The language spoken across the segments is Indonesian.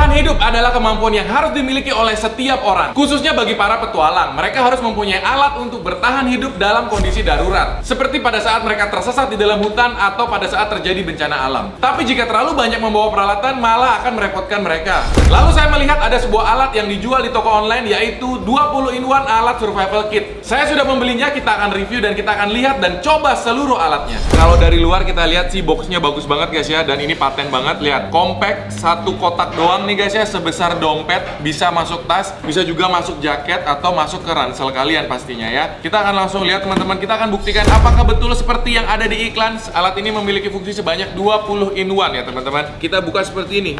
Bertahan hidup adalah kemampuan yang harus dimiliki oleh setiap orang, khususnya bagi para petualang. Mereka harus mempunyai alat untuk bertahan hidup dalam kondisi darurat, seperti pada saat mereka tersesat di dalam hutan atau pada saat terjadi bencana alam. Tapi jika terlalu banyak membawa peralatan, malah akan merepotkan mereka. Lalu saya melihat ada sebuah alat yang dijual di toko online, yaitu 20-in-1 alat survival kit. Saya sudah membelinya, kita akan review dan kita akan lihat dan coba seluruh alatnya. Kalau dari luar kita lihat sih boxnya bagus banget guys ya, dan ini paten banget. Lihat, compact, satu kotak doang nih guys ya, sebesar dompet, bisa masuk tas, bisa juga masuk jaket atau masuk ke ransel kalian pastinya ya. Kita akan langsung lihat teman-teman, kita akan buktikan apakah betul seperti yang ada di iklan. Alat ini memiliki fungsi sebanyak 20-in-1 ya teman-teman. Kita buka seperti ini.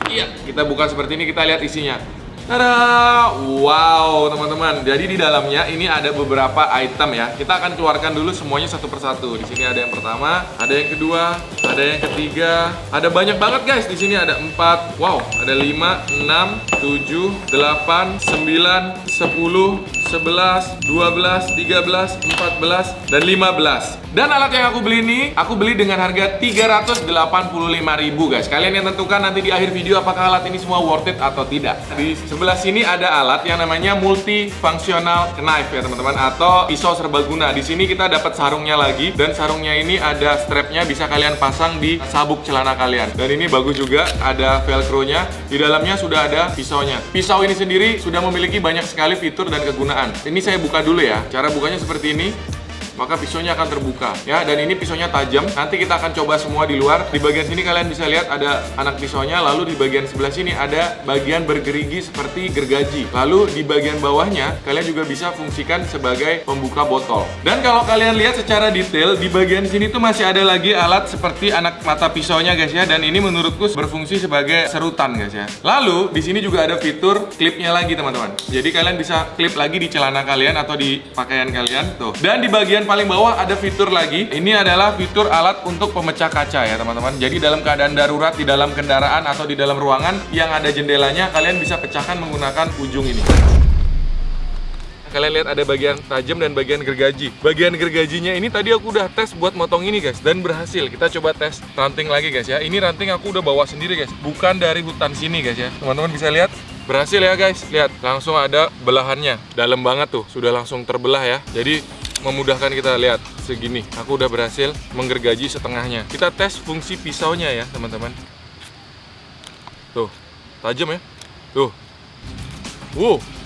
Iya, kita buka seperti ini, kita lihat isinya. Tada! Wow, teman-teman. Jadi di dalamnya ini ada beberapa item ya. Kita akan keluarkan dulu semuanya satu persatu. Di sini ada yang pertama, ada yang kedua, ada yang ketiga. Ada banyak banget guys. Di sini ada 4. Wow, ada 5, 6, 7, 8, 9, 10, 11, 12, 13, 14, dan 15. Dan alat yang aku beli ini, aku beli dengan harga 385.000 guys. Kalian yang tentukan nanti di akhir video apakah alat ini semua worth it atau tidak. Di sebelah sini ada alat yang namanya multifunctional knife ya teman-teman, atau pisau serbaguna. Di sini kita dapat sarungnya lagi, dan sarungnya ini ada strapnya, bisa kalian pasang di sabuk celana kalian. Dan ini bagus juga, ada velcro-nya. Di dalamnya sudah ada pisaunya. Pisau ini sendiri sudah memiliki banyak sekali fitur dan kegunaan. Ini saya buka dulu ya. Cara bukanya seperti ini. Maka pisaunya akan terbuka ya, dan ini pisaunya tajam. Nanti kita akan coba semua di luar. Di bagian sini kalian bisa lihat ada anak pisaunya, lalu di bagian sebelah sini ada bagian bergerigi seperti gergaji. Lalu di bagian bawahnya kalian juga bisa fungsikan sebagai pembuka botol. Dan kalau kalian lihat secara detail, di bagian sini tuh masih ada lagi alat seperti anak mata pisaunya guys ya, dan ini menurutku berfungsi sebagai serutan guys ya. Lalu di sini juga ada fitur klipnya lagi teman-teman. Jadi kalian bisa klip lagi di celana kalian atau di pakaian kalian tuh. Dan di bagian paling bawah ada fitur lagi. Ini adalah fitur alat untuk pemecah kaca ya teman-teman. Jadi dalam keadaan darurat di dalam kendaraan atau di dalam ruangan yang ada jendelanya, kalian bisa pecahkan menggunakan ujung ini. Kalian lihat ada bagian tajam dan bagian gergaji. Bagian gergajinya ini tadi aku udah tes buat motong ini guys, dan berhasil. Kita coba tes ranting lagi guys ya. Ini ranting aku udah bawa sendiri guys, bukan dari hutan sini guys ya. Teman-teman bisa lihat, berhasil ya guys. Lihat, langsung ada belahannya. Dalam banget tuh, sudah langsung terbelah ya. Jadi memudahkan kita. Lihat segini, aku udah berhasil menggergaji setengahnya. Kita tes fungsi pisaunya ya teman-teman. Tuh, tajam ya. Tuh,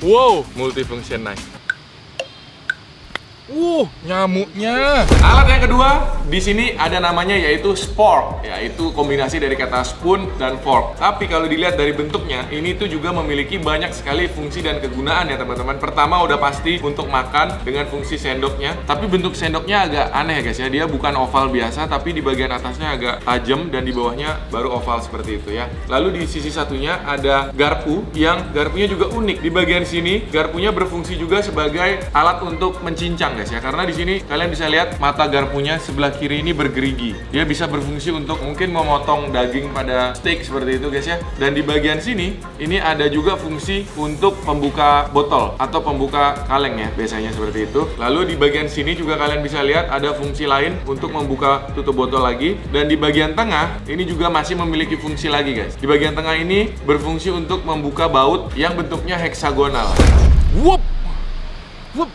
wow, multifunction knife. Nyamuknya. Alat yang kedua di sini ada namanya, yaitu spork, yaitu kombinasi dari kata spoon dan fork. Tapi kalau dilihat dari bentuknya, ini tuh juga memiliki banyak sekali fungsi dan kegunaan ya teman-teman. Pertama udah pasti untuk makan dengan fungsi sendoknya. Tapi bentuk sendoknya agak aneh guys ya. Dia bukan oval biasa, tapi di bagian atasnya agak tajam dan di bawahnya baru oval seperti itu ya. Lalu di sisi satunya ada garpu, yang garpunya juga unik. Di bagian sini garpunya berfungsi juga sebagai alat untuk mencincang guys ya, karena di sini kalian bisa lihat mata garpunya sebelah kiri ini bergerigi. Dia bisa berfungsi untuk mungkin memotong daging pada steak seperti itu guys ya. Dan di bagian sini ini ada juga fungsi untuk pembuka botol atau pembuka kaleng ya, biasanya seperti itu. Lalu di bagian sini juga kalian bisa lihat ada fungsi lain untuk membuka tutup botol lagi. Dan di bagian tengah ini juga masih memiliki fungsi lagi guys. Di bagian tengah ini berfungsi untuk membuka baut yang bentuknya heksagonal.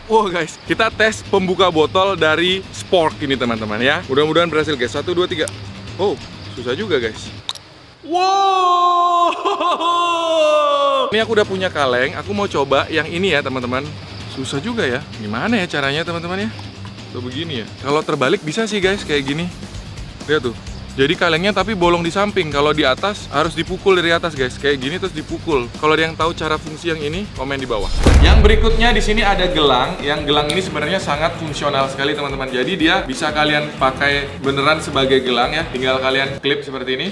Wow guys, kita tes pembuka botol dari spork ini teman-teman ya. Mudah-mudahan berhasil guys. 1, 2, 3. Oh, susah juga guys. Wow. Ini aku udah punya kaleng. Aku mau coba yang ini ya teman-teman. Susah juga ya. Gimana ya caranya teman-teman ya? Tuh begini ya. Kalau terbalik bisa sih guys, kayak gini. Lihat tuh. Jadi kalengnya tapi bolong di samping. Kalau di atas harus dipukul dari atas guys. Kayak gini terus dipukul. Kalau ada yang tahu cara fungsi yang ini, komen di bawah. Yang berikutnya di sini ada gelang. Yang gelang ini sebenarnya sangat fungsional sekali teman-teman. Jadi dia bisa kalian pakai beneran sebagai gelang ya. Tinggal kalian klip seperti ini.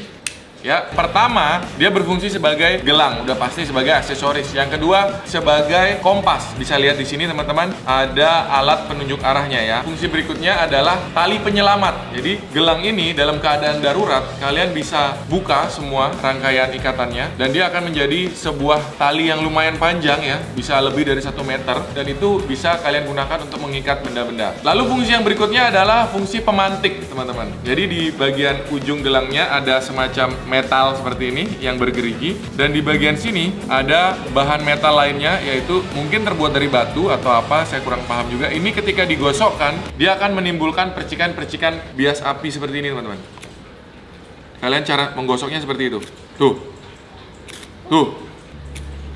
Ya, pertama dia berfungsi sebagai gelang, udah pasti sebagai aksesoris. Yang kedua sebagai kompas. Bisa lihat di sini teman-teman, ada alat penunjuk arahnya ya. Fungsi berikutnya adalah tali penyelamat. Jadi gelang ini dalam keadaan darurat kalian bisa buka semua rangkaian ikatannya, dan dia akan menjadi sebuah tali yang lumayan panjang ya, bisa lebih dari 1 meter, dan itu bisa kalian gunakan untuk mengikat benda-benda. Lalu fungsi yang berikutnya adalah fungsi pemantik teman-teman. Jadi di bagian ujung gelangnya ada semacam metal seperti ini yang bergerigi, dan di bagian sini ada bahan metal lainnya, yaitu mungkin terbuat dari batu atau apa, saya kurang paham juga. Ini ketika digosokkan dia akan menimbulkan percikan-percikan bias api seperti ini teman-teman. Kalian cara menggosoknya seperti itu.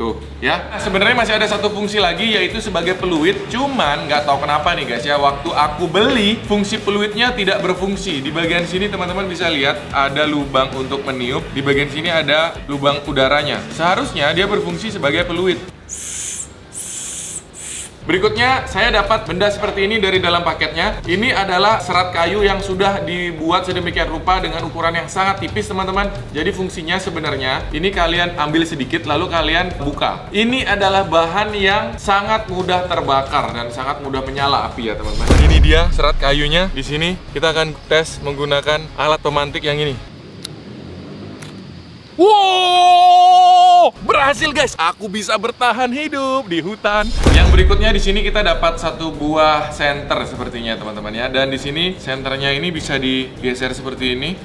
Tuh, ya. Nah, sebenarnya masih ada satu fungsi lagi, yaitu sebagai peluit. Cuman nggak tahu kenapa nih guys ya, waktu aku beli fungsi peluitnya tidak berfungsi. Di bagian sini teman-teman bisa lihat ada lubang untuk meniup. Di bagian sini ada lubang udaranya. Seharusnya dia berfungsi sebagai peluit. Berikutnya, saya dapat benda seperti ini dari dalam paketnya. Ini adalah serat kayu yang sudah dibuat sedemikian rupa dengan ukuran yang sangat tipis, teman-teman. Jadi fungsinya sebenarnya, ini kalian ambil sedikit, lalu kalian buka. Ini adalah bahan yang sangat mudah terbakar dan sangat mudah menyala api ya, teman-teman. Ini dia serat kayunya. Di sini kita akan tes menggunakan alat pemantik yang ini. Wow, berhasil guys. Aku bisa bertahan hidup di hutan. Yang berikutnya di sini kita dapat satu buah senter sepertinya teman-teman ya. Dan di sini senternya ini bisa digeser seperti ini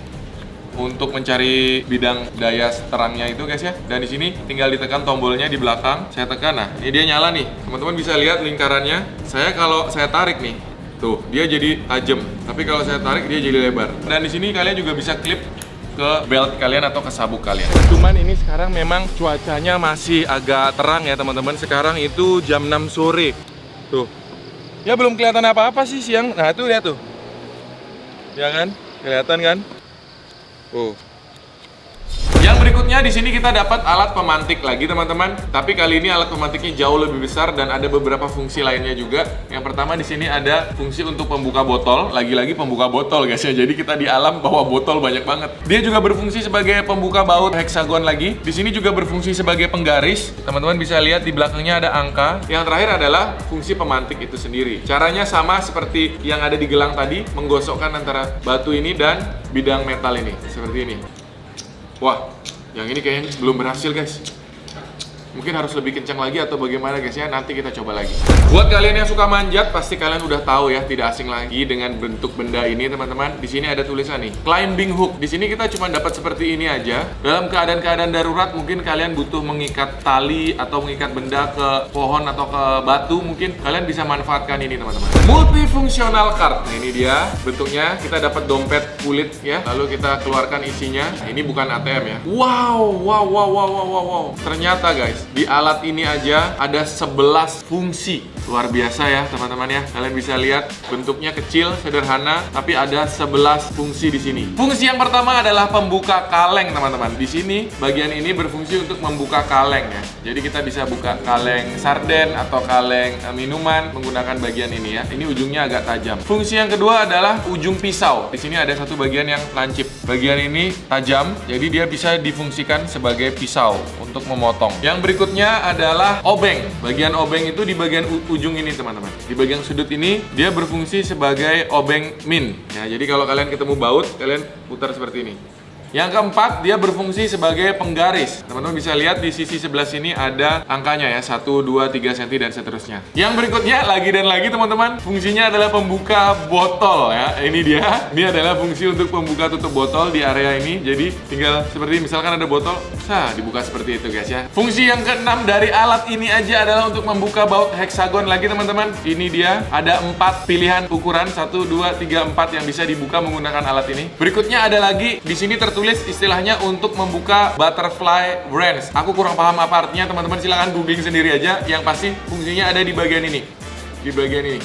untuk mencari bidang daya terangnya itu guys ya. Dan di sini tinggal ditekan tombolnya di belakang. Saya tekan, nah ini dia nyala nih. Teman-teman bisa lihat lingkarannya. Kalau saya tarik nih, tuh dia jadi tajam. Tapi kalau saya tarik dia jadi lebar. Dan di sini kalian juga bisa klip ke belt kalian atau ke sabuk kalian. Cuman ini sekarang memang cuacanya masih agak terang ya teman-teman. Sekarang itu jam 6 sore. Tuh. Ya belum kelihatan apa-apa sih siang. Nah, itu lihat tuh. Ya kan? Kelihatan kan? Yang berikutnya di sini kita dapat alat pemantik lagi teman-teman. Tapi kali ini alat pemantiknya jauh lebih besar dan ada beberapa fungsi lainnya juga. Yang pertama di sini ada fungsi untuk pembuka botol. Lagi-lagi pembuka botol guys ya. Jadi kita di alam bawa botol banyak banget. Dia juga berfungsi sebagai pembuka baut heksagon lagi. Di sini juga berfungsi sebagai penggaris. Teman-teman bisa lihat di belakangnya ada angka. Yang terakhir adalah fungsi pemantik itu sendiri. Caranya sama seperti yang ada di gelang tadi, menggosokkan antara batu ini dan bidang metal ini seperti ini. Wah, yang ini kayaknya belum berhasil guys. Mungkin harus lebih kencang lagi atau bagaimana guys ya, nanti kita coba lagi. Buat kalian yang suka manjat, pasti kalian udah tahu ya, tidak asing lagi dengan bentuk benda ini teman-teman. Di sini ada tulisan nih, climbing hook. Di sini kita cuma dapat seperti ini aja. Dalam keadaan-keadaan darurat, mungkin kalian butuh mengikat tali atau mengikat benda ke pohon atau ke batu, mungkin kalian bisa manfaatkan ini teman-teman. Multifunctional card. Nah, ini dia bentuknya. Kita dapat dompet kulit ya, lalu kita keluarkan isinya. Nah, ini bukan ATM ya. Wow. Ternyata guys, di alat ini aja ada 11 fungsi. Luar biasa ya teman-teman ya. Kalian bisa lihat bentuknya kecil, sederhana, tapi ada 11 fungsi di sini. Fungsi yang pertama adalah pembuka kaleng teman-teman. Di sini bagian ini berfungsi untuk membuka kaleng ya. Jadi kita bisa buka kaleng sarden atau kaleng minuman menggunakan bagian ini ya. Ini ujungnya agak tajam. Fungsi yang kedua adalah ujung pisau. Di sini ada satu bagian yang lancip. Bagian ini tajam, jadi dia bisa difungsikan sebagai pisau untuk memotong. Yang berikutnya adalah obeng. Bagian obeng itu di bagian ujung ini teman-teman. Di bagian sudut ini dia berfungsi sebagai obeng min. Ya, jadi kalau kalian ketemu baut, kalian putar seperti ini. Yang keempat, dia berfungsi sebagai penggaris. Teman-teman bisa lihat di sisi sebelah sini ada angkanya ya, 1, 2, 3 cm dan seterusnya. Yang berikutnya lagi dan lagi teman-teman, fungsinya adalah pembuka botol ya. Ini dia. Ini adalah fungsi untuk pembuka tutup botol di area ini. Jadi tinggal seperti misalkan ada botol, dibuka seperti itu guys ya. Fungsi yang keenam dari alat ini aja adalah untuk membuka baut heksagon lagi teman-teman. Ini dia, ada 4 pilihan ukuran, 1, 2, 3, 4 yang bisa dibuka menggunakan alat ini. Berikutnya ada lagi di sini tertulis istilahnya untuk membuka butterfly wrench. Aku kurang paham apa artinya, teman-teman silahkan googling sendiri aja. Yang pasti fungsinya ada di bagian ini. Di bagian ini.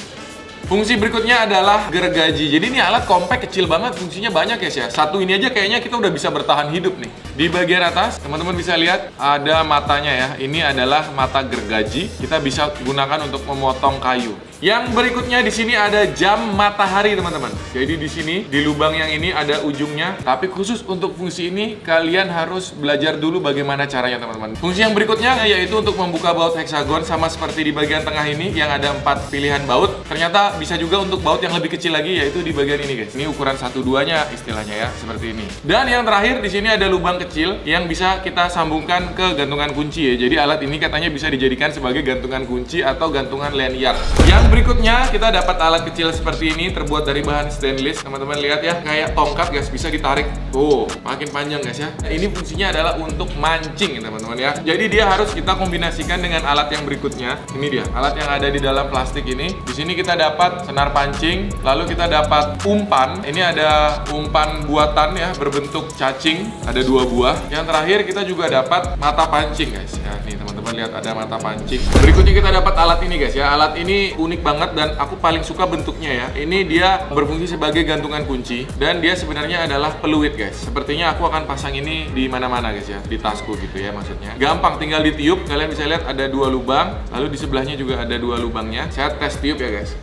Fungsi berikutnya adalah gergaji. Jadi ini alat compact, kecil banget, fungsinya banyak guys ya. Satu ini aja kayaknya kita udah bisa bertahan hidup nih. Di bagian atas, teman-teman bisa lihat ada matanya ya. Ini adalah mata gergaji. Kita bisa gunakan untuk memotong kayu. Yang berikutnya di sini ada jam matahari teman-teman. Jadi di sini di lubang yang ini ada ujungnya. Tapi khusus untuk fungsi ini kalian harus belajar dulu bagaimana caranya teman-teman. Fungsi yang berikutnya yaitu untuk membuka baut heksagon, sama seperti di bagian tengah ini yang ada 4 pilihan baut. Ternyata Sama bisa juga untuk baut yang lebih kecil lagi, yaitu di bagian ini guys. Ini ukuran 1/2-nya istilahnya ya, seperti ini. Dan yang terakhir di sini ada lubang kecil yang bisa kita sambungkan ke gantungan kunci ya. Jadi alat ini katanya bisa dijadikan sebagai gantungan kunci atau gantungan lanyard. Yang berikutnya kita dapat alat kecil seperti ini, terbuat dari bahan stainless. Teman-teman lihat ya, kayak tongkat guys, bisa ditarik. Tuh, makin panjang guys ya. Nah, ini fungsinya adalah untuk mancing ya teman-teman ya. Jadi dia harus kita kombinasikan dengan alat yang berikutnya. Ini dia, alat yang ada di dalam plastik ini. Di sini kita dapat senar pancing, lalu kita dapat umpan. Ini ada umpan buatan ya, berbentuk cacing, ada 2 buah. Yang terakhir kita juga dapat mata pancing guys ya. Nih teman-teman lihat, ada mata pancing. Berikutnya kita dapat alat ini guys ya. Alat ini unik banget dan aku paling suka bentuknya ya. Ini dia berfungsi sebagai gantungan kunci dan dia sebenarnya adalah peluit guys. Sepertinya aku akan pasang ini di mana-mana guys ya, di tasku gitu ya maksudnya. Gampang, tinggal ditiup. Kalian bisa lihat ada 2 lubang, lalu di sebelahnya juga ada 2 lubangnya. Saya tes tiup ya guys.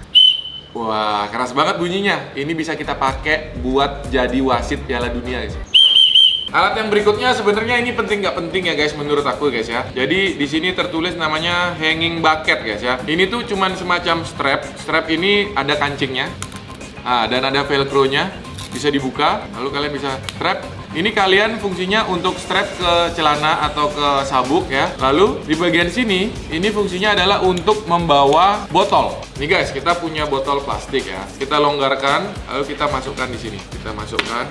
Wah, keras banget bunyinya. Ini bisa kita pakai buat jadi wasit Piala Dunia guys. Alat yang berikutnya sebenarnya ini penting nggak penting ya guys menurut aku guys ya. Jadi di sini tertulis namanya hanging bucket guys ya. Ini tuh cuman semacam strap. Strap ini ada kancingnya. Dan ada velcro-nya. Bisa dibuka, lalu kalian bisa strap. Ini kalian fungsinya untuk strap ke celana atau ke sabuk ya. Lalu di bagian sini, ini fungsinya adalah untuk membawa botol. Nih guys, kita punya botol plastik ya. Kita longgarkan, lalu kita masukkan di sini. Kita masukkan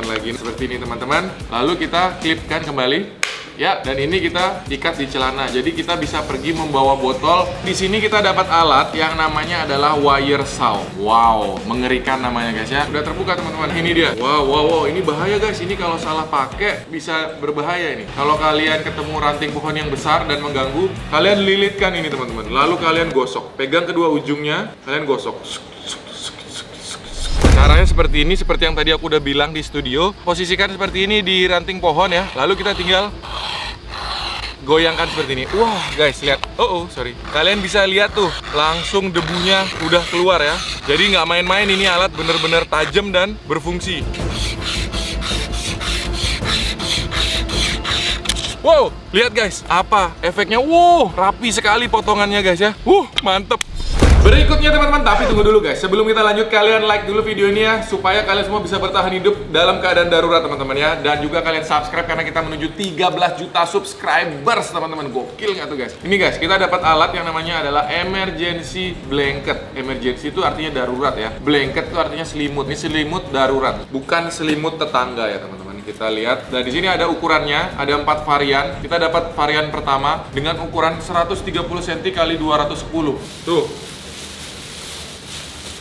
lagi seperti ini teman-teman. Lalu kita klipkan kembali. Ya, dan ini kita ikat di celana. Jadi kita bisa pergi membawa botol. Di sini kita dapat alat yang namanya adalah wire saw. Wow, mengerikan namanya guys ya. Udah terbuka teman-teman. Ini dia. Wow, ini bahaya guys. Ini kalau salah pakai bisa berbahaya ini. Kalau kalian ketemu ranting pohon yang besar dan mengganggu, kalian lilitkan ini teman-teman. Lalu kalian gosok. Pegang kedua ujungnya, kalian gosok. Caranya seperti ini, seperti yang tadi aku udah bilang di studio. Posisikan seperti ini di ranting pohon ya. Lalu kita tinggal goyangkan seperti ini. Wah guys, lihat. Sorry. Kalian bisa lihat tuh, langsung debunya udah keluar ya. Jadi nggak main-main, ini alat bener-bener tajam dan berfungsi. Wow, lihat guys, apa efeknya? Wow, rapi sekali potongannya guys ya. Mantep. Berikutnya teman-teman, tapi tunggu dulu guys. Sebelum kita lanjut, kalian like dulu video ini ya, supaya kalian semua bisa bertahan hidup dalam keadaan darurat teman-teman ya. Dan juga kalian subscribe karena kita menuju 13 juta subscribers teman-teman. Gokil nggak tuh guys? Ini guys, kita dapat alat yang namanya adalah emergency blanket. Emergency itu artinya darurat ya. Blanket itu artinya selimut. Ini selimut darurat, bukan selimut tetangga ya teman-teman. Kita lihat, dan di sini ada ukurannya, ada 4 varian. Kita dapat varian pertama dengan ukuran 130 cm x 210. Tuh.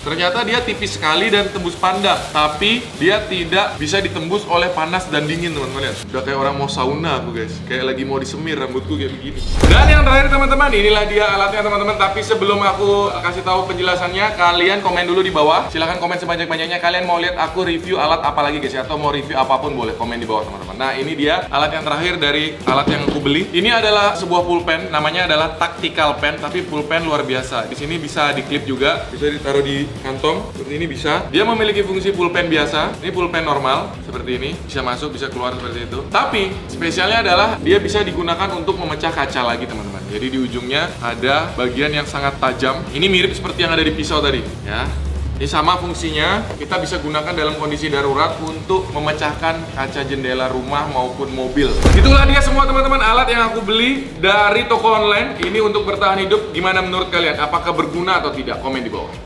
Ternyata dia tipis sekali dan tembus pandang, tapi dia tidak bisa ditembus oleh panas dan dingin teman-teman lihat. Udah kayak orang mau sauna aku guys, kayak lagi mau disemir rambutku kayak begini. Dan yang terakhir teman-teman, inilah dia alatnya teman-teman. Tapi sebelum aku kasih tahu penjelasannya, kalian komen dulu di bawah. Silahkan komen sebanyak-banyaknya. Kalian mau lihat aku review alat apa lagi guys ya, atau mau review apapun boleh komen di bawah teman-teman. Nah ini dia alat yang terakhir dari alat yang aku beli. Ini adalah sebuah pulpen, namanya adalah tactical pen, tapi pulpen luar biasa. Di sini bisa diklip juga, bisa ditaruh di kantong seperti ini bisa. Dia memiliki fungsi pulpen biasa. Ini pulpen normal seperti ini, bisa masuk bisa keluar seperti itu. Tapi spesialnya adalah dia bisa digunakan untuk memecah kaca lagi teman-teman. Jadi di ujungnya ada bagian yang sangat tajam. Ini mirip seperti yang ada di pisau tadi ya. Ini sama fungsinya, kita bisa gunakan dalam kondisi darurat untuk memecahkan kaca jendela rumah maupun mobil. Itulah dia semua teman-teman alat yang aku beli dari toko online. Ini untuk bertahan hidup. Gimana menurut kalian? Apakah berguna atau tidak? Komen di bawah.